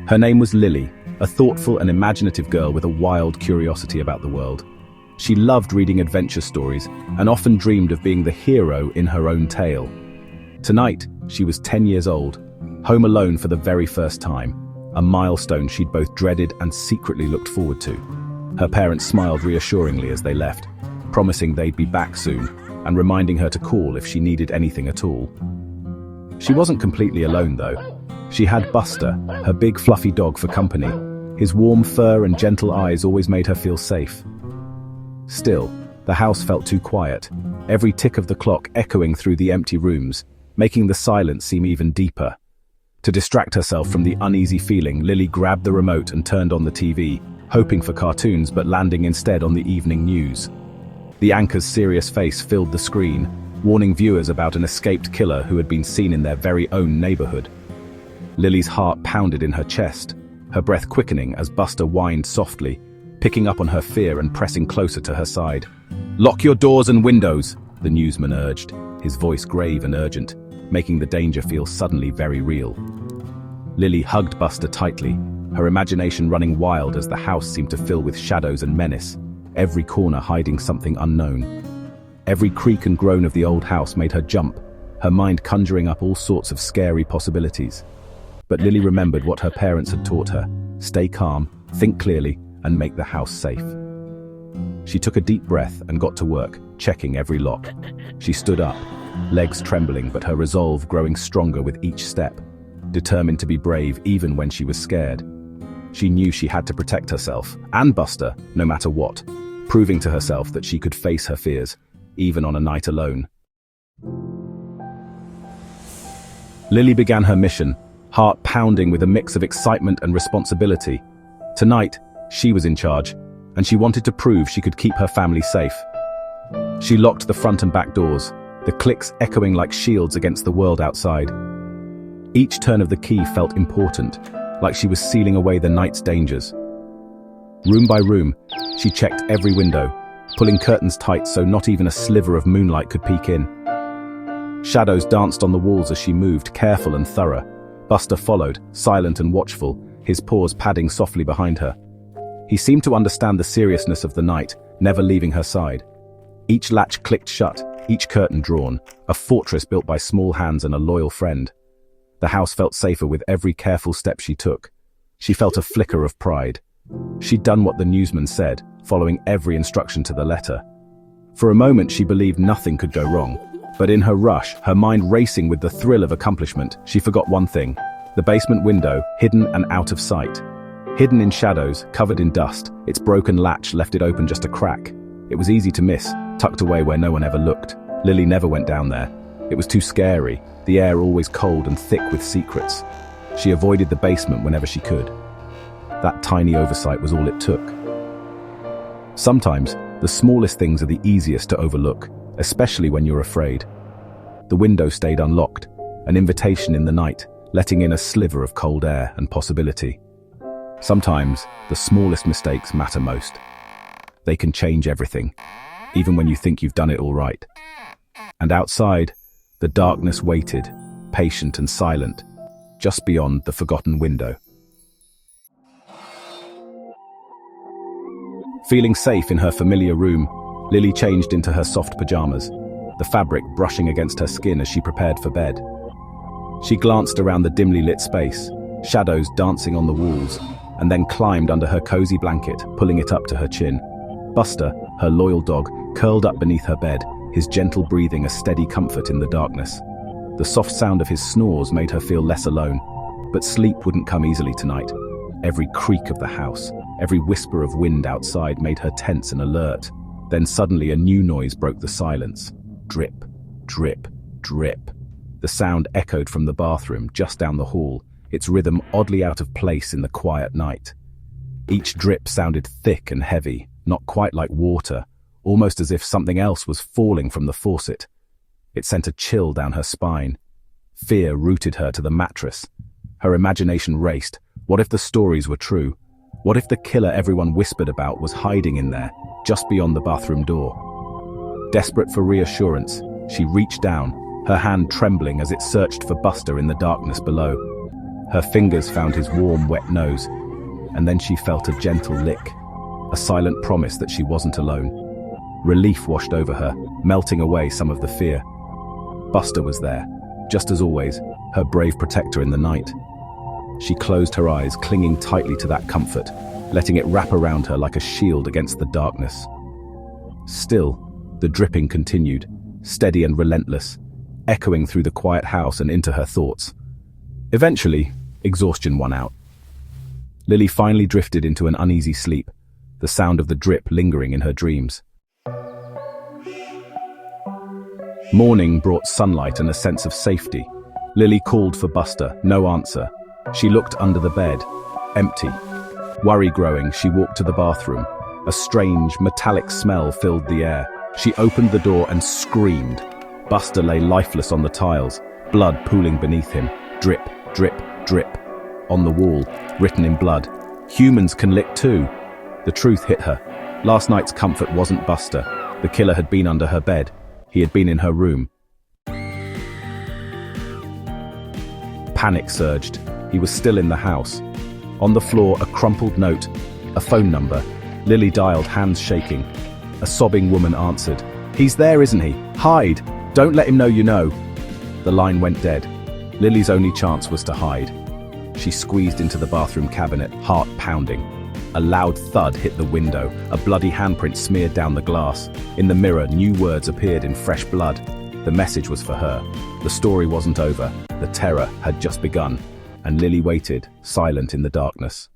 Her name was Lily, a thoughtful and imaginative girl with a wild curiosity about the world. She loved reading adventure stories and often dreamed of being the hero in her own tale. Tonight, she was 10 years old, home alone for the very first time, a milestone she'd both dreaded and secretly looked forward to. Her parents smiled reassuringly as they left, promising they'd be back soon and reminding her to call if she needed anything at all. She wasn't completely alone, though. She had Buster, her big fluffy dog, for company. His warm fur and gentle eyes always made her feel safe. Still, the house felt too quiet, every tick of the clock echoing through the empty rooms, making the silence seem even deeper. To distract herself from the uneasy feeling, Lily grabbed the remote and turned on the TV, hoping for cartoons but landing instead on the evening news. The anchor's serious face filled the screen, warning viewers about an escaped killer who had been seen in their very own neighborhood. Lily's heart pounded in her chest, her breath quickening as Buster whined softly, picking up on her fear and pressing closer to her side. "Lock your doors and windows," the newsman urged, his voice grave and urgent, making the danger feel suddenly very real. Lily hugged Buster tightly, her imagination running wild as the house seemed to fill with shadows and menace, every corner hiding something unknown. Every creak and groan of the old house made her jump, her mind conjuring up all sorts of scary possibilities. But Lily remembered what her parents had taught her: stay calm, think clearly, and make the house safe. She took a deep breath and got to work, checking every lock. She stood up, legs trembling but her resolve growing stronger with each step, determined to be brave even when she was scared. She knew she had to protect herself, and Buster, no matter what, proving to herself that she could face her fears, even on a night alone. Lily began her mission, heart pounding with a mix of excitement and responsibility. Tonight, she was in charge, and she wanted to prove she could keep her family safe. She locked the front and back doors, the clicks echoing like shields against the world outside. Each turn of the key felt important, like she was sealing away the night's dangers. Room by room, she checked every window, pulling curtains tight so not even a sliver of moonlight could peek in. Shadows danced on the walls as she moved, careful and thorough. Buster followed, silent and watchful, his paws padding softly behind her. He seemed to understand the seriousness of the night, never leaving her side. Each latch clicked shut, each curtain drawn, a fortress built by small hands and a loyal friend. The house felt safer with every careful step she took. She felt a flicker of pride. She'd done what the newsman said, following every instruction to the letter. For a moment she believed nothing could go wrong, but in her rush, her mind racing with the thrill of accomplishment, she forgot one thing: the basement window, hidden and out of sight. Hidden in shadows, covered in dust, its broken latch left it open just a crack. It was easy to miss, tucked away where no one ever looked. Lily never went down there. It was too scary, the air always cold and thick with secrets. She avoided the basement whenever she could. That tiny oversight was all it took. Sometimes, the smallest things are the easiest to overlook, especially when you're afraid. The window stayed unlocked, an invitation in the night, letting in a sliver of cold air and possibility. Sometimes, the smallest mistakes matter most. They can change everything, even when you think you've done it all right. And outside, the darkness waited, patient and silent, just beyond the forgotten window. Feeling safe in her familiar room, Lily changed into her soft pajamas, the fabric brushing against her skin as she prepared for bed. She glanced around the dimly lit space, shadows dancing on the walls, and then climbed under her cozy blanket, pulling it up to her chin. Buster, her loyal dog, curled up beneath her bed, his gentle breathing a steady comfort in the darkness. The soft sound of his snores made her feel less alone, but sleep wouldn't come easily tonight. Every creak of the house, every whisper of wind outside made her tense and alert. Then suddenly a new noise broke the silence. Drip, drip, drip. The sound echoed from the bathroom just down the hall, its rhythm oddly out of place in the quiet night. Each drip sounded thick and heavy, not quite like water, almost as if something else was falling from the faucet. It sent a chill down her spine. Fear rooted her to the mattress. Her imagination raced. What if the stories were true? What if the killer everyone whispered about was hiding in there, just beyond the bathroom door? Desperate for reassurance, she reached down, her hand trembling as it searched for Buster in the darkness below. Her fingers found his warm, wet nose, and then she felt a gentle lick, a silent promise that she wasn't alone. Relief washed over her, melting away some of the fear. Buster was there, just as always, her brave protector in the night. She closed her eyes, clinging tightly to that comfort, letting it wrap around her like a shield against the darkness. Still, the dripping continued, steady and relentless, echoing through the quiet house and into her thoughts. Eventually, exhaustion won out. Lily finally drifted into an uneasy sleep, the sound of the drip lingering in her dreams. Morning brought sunlight and a sense of safety. Lily called for Buster, no answer. She looked under the bed, empty. Worry growing, she walked to the bathroom. A strange, metallic smell filled the air. She opened the door and screamed. Buster lay lifeless on the tiles, blood pooling beneath him. Drip, drip, drip. On the wall, written in blood, "Humans can lick too." The truth hit her. Last night's comfort wasn't Buster. The killer had been under her bed. He had been in her room. Panic surged. He was still in the house. On the floor, a crumpled note, a phone number. Lily dialed, hands shaking. A sobbing woman answered. "He's there, isn't he? Hide! Don't let him know you know." The line went dead. Lily's only chance was to hide. She squeezed into the bathroom cabinet, heart pounding. A loud thud hit the window. A bloody handprint smeared down the glass. In the mirror, new words appeared in fresh blood. The message was for her. The story wasn't over. The terror had just begun. And Lily waited, silent in the darkness.